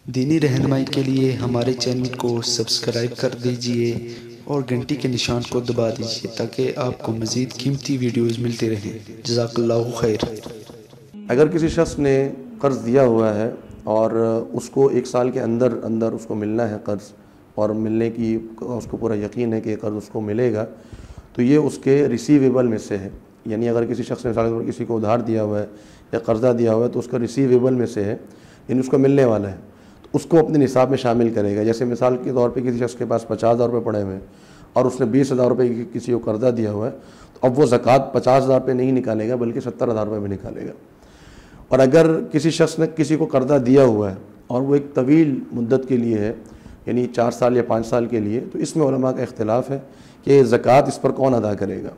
دینی رہنمائی کے لیے ہمارے چینل کو سبسکرائب کر دیجئے اور گھنٹی کے نشان کو دبا دیجئے تاکہ آپ کو مزید قیمتی ویڈیوز ملتے رہیں۔ جزاک اللہ خیر۔ اگر کسی شخص نے قرض دیا ہوا ہے اور اس کو 1 سال کے اندر اندر اس کو ملنا ہے قرض، اور ملنے کی اس کو پورا یقین ہے کہ قرض اس کو ملے گا، تو یہ اس کے ریسیویبل میں سے ہے۔ یعنی اگر کسی شخص نے مثال کے طور پر کسی کو ادھار دیا ہوا ہے یا قرضہ دیا ہوا ہے تو اس کا ریسیویبل میں سے ہے، یعنی اس کو ملنے والا ہے، تو اس کو اپنے نصاب میں شامل کرے گا۔ جیسے مثال کے طور پہ کسی شخص کے پاس 50,000 روپے پڑے ہوئے ہیں اور اس نے 20,000 روپے کسی کو قرضہ دیا ہوا ہے، تو اب وہ زکوٰۃ 50,000 پہ نہیں نکالے گا بلکہ 70,000 روپے میں نکالے گا۔ اور اگر کسی شخص نے کسی کو قرضہ دیا ہوا ہے اور وہ ایک طویل مدت کے لیے ہے، یعنی 4 سال یا 5 سال کے لیے، تو اس میں علماء کا اختلاف ہے کہ زکوٰۃ اس پر کون ادا کرے گا۔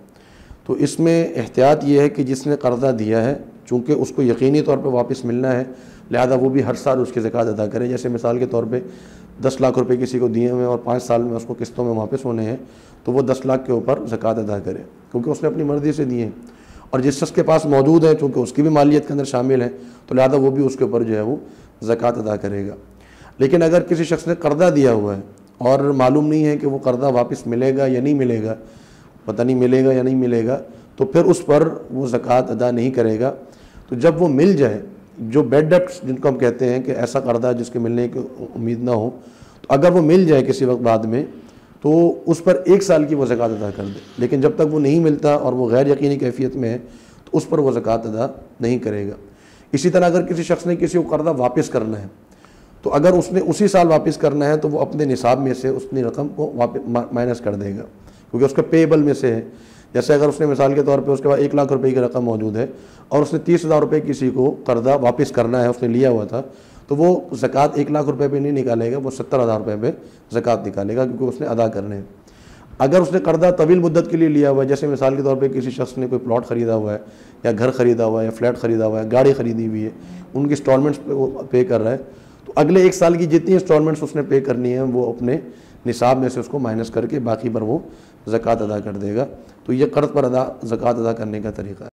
تو اس میں احتیاط یہ ہے کہ جس نے قرضہ دیا ہے، چونکہ اس کو یقینی طور پہ واپس ملنا ہے، لہذا وہ بھی ہر سال اس کی زکوٰۃ ادا کرے۔ جیسے مثال کے طور پہ 10 لاکھ روپے کسی کو دیے ہوئے اور 5 سال میں اس کو قسطوں میں واپس ہونے ہیں، تو وہ 10 لاکھ کے اوپر زکوٰۃ ادا کرے، کیونکہ اس نے اپنی مرضی سے دیے ہیں۔ اور جس شخص کے پاس موجود ہے، چونکہ اس کی بھی مالیت کے اندر شامل ہے، تو لہذا وہ بھی اس کے اوپر جو ہے وہ زکوٰۃ ادا کرے گا۔ لیکن اگر کسی شخص نے قرضہ دیا ہوا ہے اور معلوم نہیں ہے کہ وہ قرضہ واپس ملے گا یا نہیں ملے گا، پتہ نہیں ملے گا یا نہیں ملے گا، تو پھر اس پر وہ زکوٰۃ ادا نہیں کرے گا۔ تو جب وہ مل جائے، جو بیڈ ڈیبٹس جن کو ہم کہتے ہیں کہ ایسا قرضہ جس کے ملنے کی امید نہ ہو، تو اگر وہ مل جائے کسی وقت بعد میں، تو اس پر 1 سال کی وہ زکوٰۃ ادا کر دے۔ لیکن جب تک وہ نہیں ملتا اور وہ غیر یقینی کیفیت میں ہے تو اس پر وہ زکوٰۃ ادا نہیں کرے گا۔ اسی طرح اگر کسی شخص نے کسی کو قرضہ واپس کرنا ہے، تو اگر اس نے اسی سال واپس کرنا ہے تو وہ اپنے نصاب میں سے اس کی رقم کو مائنس کر دے گا، کیونکہ اس کا پیبل میں سے ہے۔ جیسے اگر اس نے مثال کے طور پہ اس کے پاس 1 لاکھ روپے کی رقم موجود ہے اور اس نے 30,000 روپے کسی کو قرضہ واپس کرنا ہے، اس نے لیا ہوا تھا، تو وہ زکوٰۃ 1 لاکھ روپے پہ نہیں نکالے گا، وہ 70,000 روپے پہ زکوٰۃ نکالے گا، کیونکہ اس نے ادا کرنے ہیں۔ اگر اس نے قرضہ طویل مدت کے لیے لیا ہوا ہے، جیسے مثال کے طور پہ کسی شخص نے کوئی پلاٹ خریدا ہوا ہے یا گھر خریدا ہوا ہے یا فلیٹ خریدا ہوا ہے، گاڑی خریدی ہوئی ہے، ان کی انسٹالمنٹس پے کر رہا ہے، تو اگلے 1 سال کی جتنی انسٹالمنٹس اس نے پے کرنی ہیں وہ اپنے نصاب میں سے اس کو مائنس کر کے باقی پر وہ زکوٰۃ ادا کر دے گا۔ تو یہ قرض پر زکوٰۃ ادا کرنے کا طریقہ ہے۔